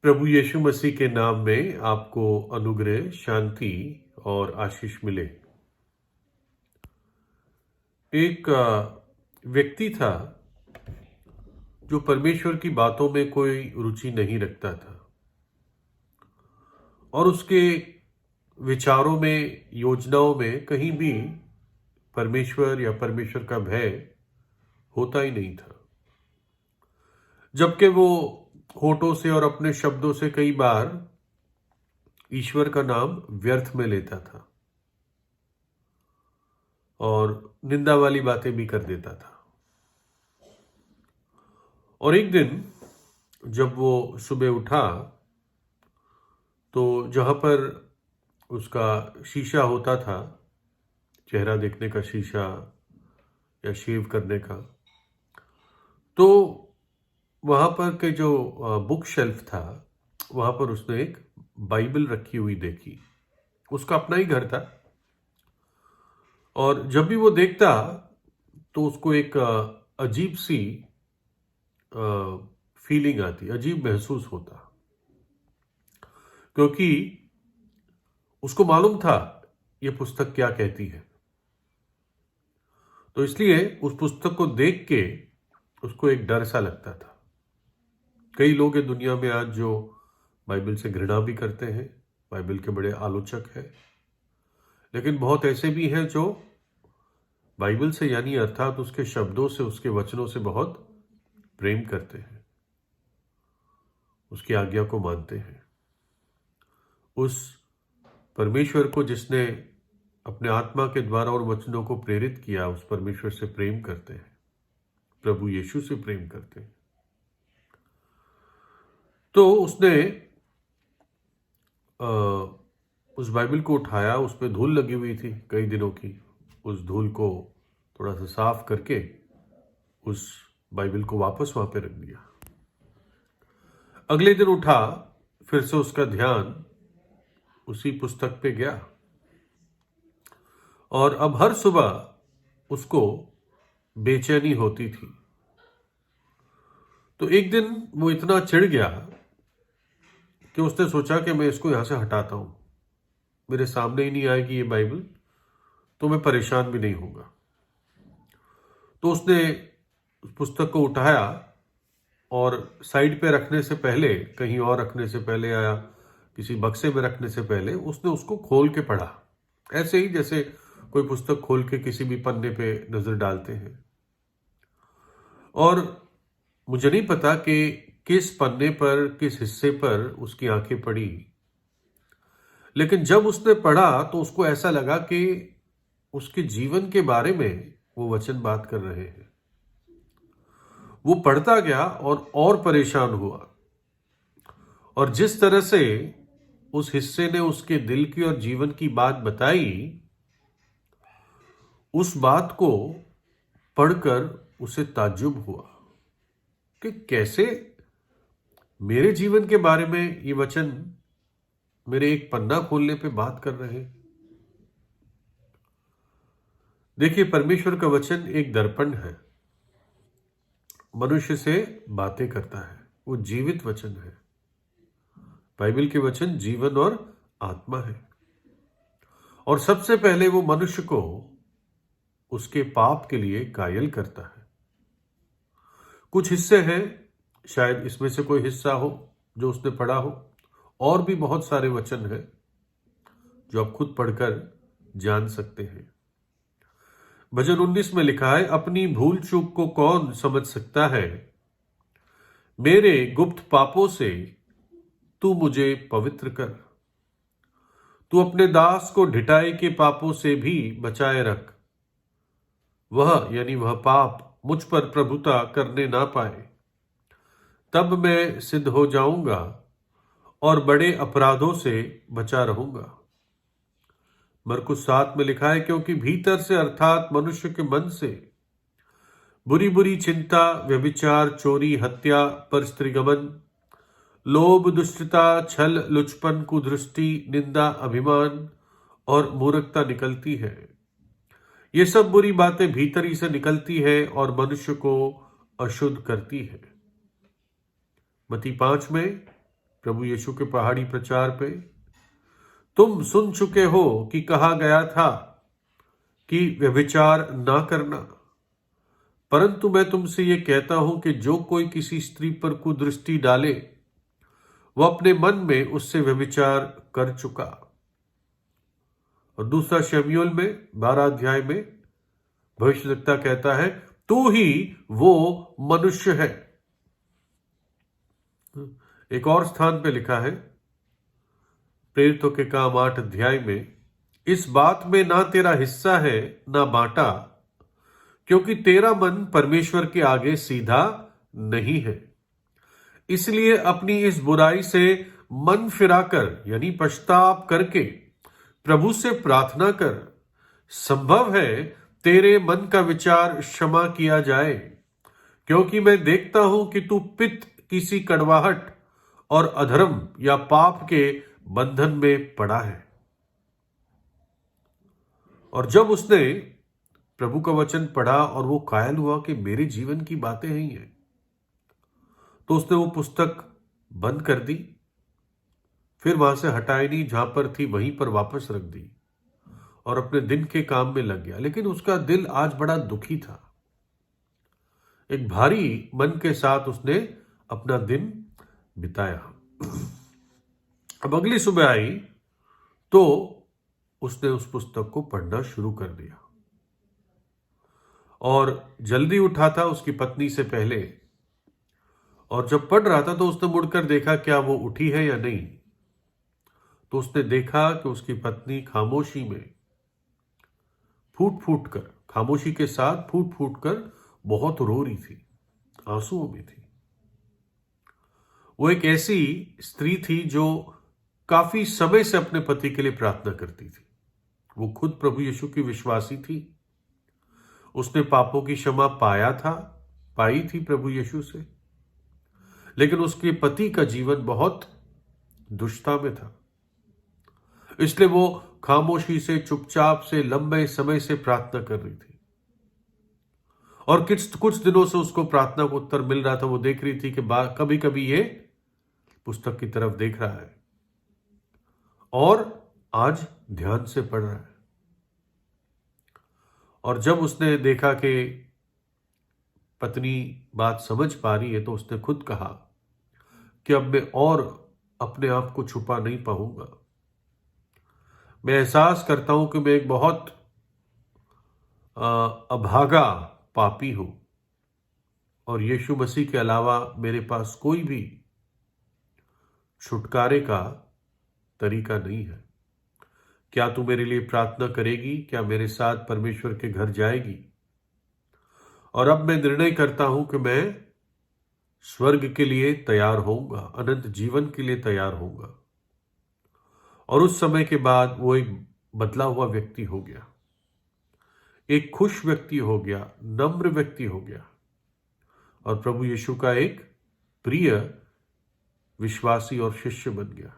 प्रभु यीशु मसीह के नाम में आपको अनुग्रह, शांति और आशीष मिले। एक व्यक्ति था जो परमेश्वर की बातों में कोई रुचि नहीं रखता था और उसके विचारों में, योजनाओं में कहीं भी परमेश्वर या परमेश्वर का भय होता ही नहीं था। जबकि वो होठों से और अपने शब्दों से कई बार ईश्वर का नाम व्यर्थ में लेता था और निंदा वाली बातें भी कर देता था। और एक दिन जब वो सुबह उठा तो जहां पर उसका शीशा होता था, चेहरा देखने का शीशा या शेव करने का, तो वहां पर के जो बुक शेल्फ था वहां पर उसने एक बाइबल रखी हुई देखी। उसका अपना ही घर था और जब भी वो देखता तो उसको एक अजीब सी फीलिंग आती, अजीब महसूस होता, क्योंकि उसको मालूम था ये पुस्तक क्या कहती है। तो इसलिए उस पुस्तक को देख के उसको एक डर सा लगता था। कई लोग हैं दुनिया में आज जो बाइबल से घृणा भी करते हैं, बाइबल के बड़े आलोचक हैं, लेकिन बहुत ऐसे भी हैं जो बाइबल से यानी अर्थात उसके शब्दों से, उसके वचनों से बहुत प्रेम करते हैं, उसकी आज्ञा को मानते हैं। उस परमेश्वर को जिसने अपने आत्मा के द्वारा और वचनों को प्रेरित किया, उस परमेश्वर से प्रेम करते हैं, प्रभु यीशु से प्रेम करते हैं। तो उसने उस बाइबल को उठाया, उस पर धूल लगी हुई थी कई दिनों की। उस धूल को थोड़ा सा साफ करके उस बाइबल को वापस वहां पे रख दिया। अगले दिन उठा, फिर से उसका ध्यान उसी पुस्तक पे गया और अब हर सुबह उसको बेचैनी होती थी। तो एक दिन वो इतना चिढ़ गया कि उसने सोचा कि मैं इसको यहां से हटाता हूं, मेरे सामने ही नहीं आएगी ये बाइबल तो मैं परेशान भी नहीं होगा। तो उसने उस पुस्तक को उठाया और साइड पे रखने से पहले, कहीं और रखने से पहले या किसी बक्से में रखने से पहले उसने उसको खोल के पढ़ा, ऐसे ही जैसे कोई पुस्तक खोल के किसी भी पन्ने पे नजर डालते हैं। और मुझे नहीं पता कि किस पन्ने पर, किस हिस्से पर उसकी आंखें पड़ी, लेकिन जब उसने पढ़ा तो उसको ऐसा लगा कि उसके जीवन के बारे में वो वचन बात कर रहे हैं। वो पढ़ता गया और परेशान हुआ, और जिस तरह से उस हिस्से ने उसके दिल की और जीवन की बात बताई, उस बात को पढ़कर उसे ताज्जुब हुआ कि कैसे मेरे जीवन के बारे में ये वचन मेरे एक पन्ना खोलने पे बात कर रहे हैं। देखिए, परमेश्वर का वचन एक दर्पण है, मनुष्य से बातें करता है, वो जीवित वचन है। बाइबल के वचन जीवन और आत्मा है, और सबसे पहले वो मनुष्य को उसके पाप के लिए घायल करता है। कुछ हिस्से हैं, शायद इसमें से कोई हिस्सा हो जो उसने पढ़ा हो, और भी बहुत सारे वचन हैं जो आप खुद पढ़कर जान सकते हैं। भजन 19 में लिखा है, अपनी भूल चूक को कौन समझ सकता है, मेरे गुप्त पापों से तू मुझे पवित्र कर। तू अपने दास को ढिठाई के पापों से भी बचाए रख, वह यानी वह पाप मुझ पर प्रभुता करने ना पाए। तब मैं सिद्ध हो जाऊंगा और बड़े अपराधों से बचा रहूंगा। मरकुस 7 में लिखा है, क्योंकि भीतर से अर्थात मनुष्य के मन से बुरी बुरी चिंता, व्यभिचार, चोरी, हत्या, परस्त्रीगमन, लोभ, दुष्टता, छल, लुचपन, कुदृष्टि, निंदा, अभिमान और मूर्खता निकलती है। ये सब बुरी बातें भीतर ही से निकलती है और मनुष्य को अशुद्ध करती है। मत्ती 5 में प्रभु यीशु के पहाड़ी प्रचार पे, तुम सुन चुके हो कि कहा गया था कि व्यभिचार ना करना, परंतु मैं तुमसे ये कहता हूं कि जो कोई किसी स्त्री पर कुदृष्टि डाले वह अपने मन में उससे व्यभिचार कर चुका। और दूसरा शमूएल में 12 अध्याय में भविष्यद्वक्ता कहता है, तू ही वो मनुष्य है। एक और स्थान पे लिखा है प्रेरितों के काम 8 अध्याय में, इस बात में ना तेरा हिस्सा है ना बांटा, क्योंकि तेरा मन परमेश्वर के आगे सीधा नहीं है। इसलिए अपनी इस बुराई से मन फिराकर यानी पश्चाताप करके प्रभु से प्रार्थना कर, संभव है तेरे मन का विचार क्षमा किया जाए, क्योंकि मैं देखता हूं कि तू पित्त किसी कड़वाहट और अधर्म या पाप के बंधन में पड़ा है। और जब उसने प्रभु का वचन पढ़ा और वो कायल हुआ कि मेरे जीवन की बातें ही हैं, तो उसने वो पुस्तक बंद कर दी, फिर वहां से हटाई नहीं, जहां पर थी वहीं पर वापस रख दी और अपने दिन के काम में लग गया। लेकिन उसका दिल आज बड़ा दुखी था। एक भारी मन के साथ उसने अपना दिन बिताया। अब अगली सुबह आई तो उसने उस पुस्तक को पढ़ना शुरू कर दिया और जल्दी उठा था उसकी पत्नी से पहले, और जब पढ़ रहा था तो उसने मुड़कर देखा क्या वो उठी है या नहीं। तो उसने देखा कि उसकी पत्नी खामोशी में फूट फूट कर, खामोशी के साथ फूट फूट कर बहुत रो रही थी, आंसुओं में थी। वो एक ऐसी स्त्री थी जो काफी समय से अपने पति के लिए प्रार्थना करती थी। वो खुद प्रभु यीशु की विश्वासी थी। उसने पापों की क्षमा पाई थी प्रभु यीशु से, लेकिन उसके पति का जीवन बहुत दुष्टता में था। इसलिए वो खामोशी से, चुपचाप से, लंबे समय से प्रार्थना कर रही थी। और कुछ दिनों से उसको प्रार्थना को उत्तर मिल रहा था। वो देख रही थी कि कभी कभी ये पुस्तक की तरफ देख रहा है और आज ध्यान से पढ़ रहा है। और जब उसने देखा कि पत्नी बात समझ पा रही है, तो उसने खुद कहा कि अब मैं और अपने आप को छुपा नहीं पाऊंगा। मैं एहसास करता हूं कि मैं एक बहुत अभागा पापी हूं और यीशु मसीह के अलावा मेरे पास कोई भी छुटकारे का तरीका नहीं है। क्या तू मेरे लिए प्रार्थना करेगी? क्या मेरे साथ परमेश्वर के घर जाएगी? और अब मैं निर्णय करता हूं कि मैं स्वर्ग के लिए तैयार होऊंगा, अनंत जीवन के लिए तैयार होऊंगा। और उस समय के बाद वो एक बदला हुआ व्यक्ति हो गया, एक खुश व्यक्ति हो गया, नम्र व्यक्ति हो गया और प्रभु यीशु का एक प्रिय विश्वासी और शिष्य बन गया।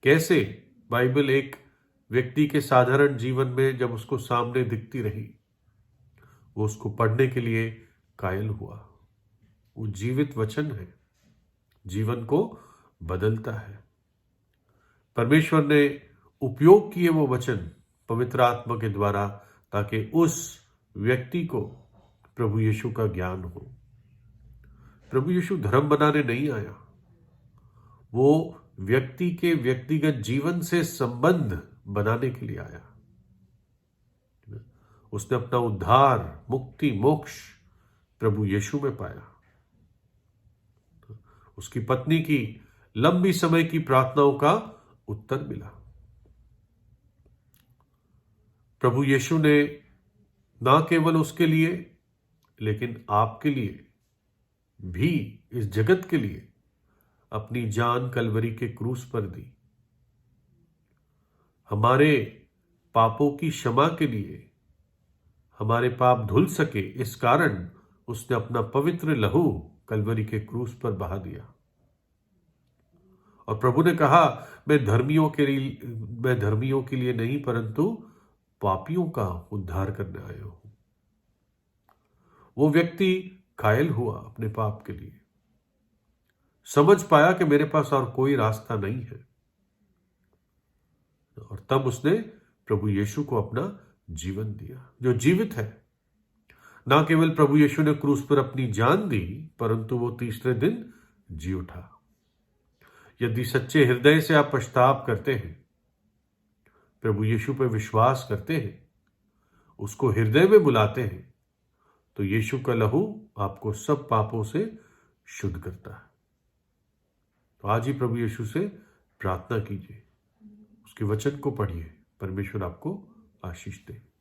कैसे बाइबल एक व्यक्ति के साधारण जीवन में जब उसको सामने दिखती रही, वो उसको पढ़ने के लिए कायल हुआ। वो जीवित वचन है, जीवन को बदलता है। परमेश्वर ने उपयोग किए वो वचन पवित्र आत्मा के द्वारा, ताकि उस व्यक्ति को प्रभु यीशु का ज्ञान हो। प्रभु यीशु धर्म बनाने नहीं आया, वो व्यक्ति के व्यक्तिगत जीवन से संबंध बनाने के लिए आया। उसने अपना उद्धार, मुक्ति, मोक्ष प्रभु यीशु में पाया। उसकी पत्नी की लंबी समय की प्रार्थनाओं का उत्तर मिला। प्रभु यीशु ने ना केवल उसके लिए लेकिन आपके लिए भी, इस जगत के लिए अपनी जान कलवरी के क्रूस पर दी। हमारे पापों की क्षमा के लिए, हमारे पाप धुल सके, इस कारण उसने अपना पवित्र लहू कलवरी के क्रूस पर बहा दिया। और प्रभु ने कहा, मैं धर्मियों के लिए नहीं परंतु पापियों का उद्धार करने आया हूं। वो व्यक्ति घायल हुआ अपने पाप के लिए, समझ पाया कि मेरे पास और कोई रास्ता नहीं है, और तब उसने प्रभु यीशु को अपना जीवन दिया, जो जीवित है। ना केवल प्रभु यीशु ने क्रूस पर अपनी जान दी, परंतु वो तीसरे दिन जी उठा। यदि सच्चे हृदय से आप पश्चाताप करते हैं, प्रभु यीशु पर विश्वास करते हैं, उसको हृदय में बुलाते हैं, तो यीशु का लहू आपको सब पापों से शुद्ध करता है। तो आज ही प्रभु यीशु से प्रार्थना कीजिए, उसके वचन को पढ़िए। परमेश्वर आपको आशीष दे।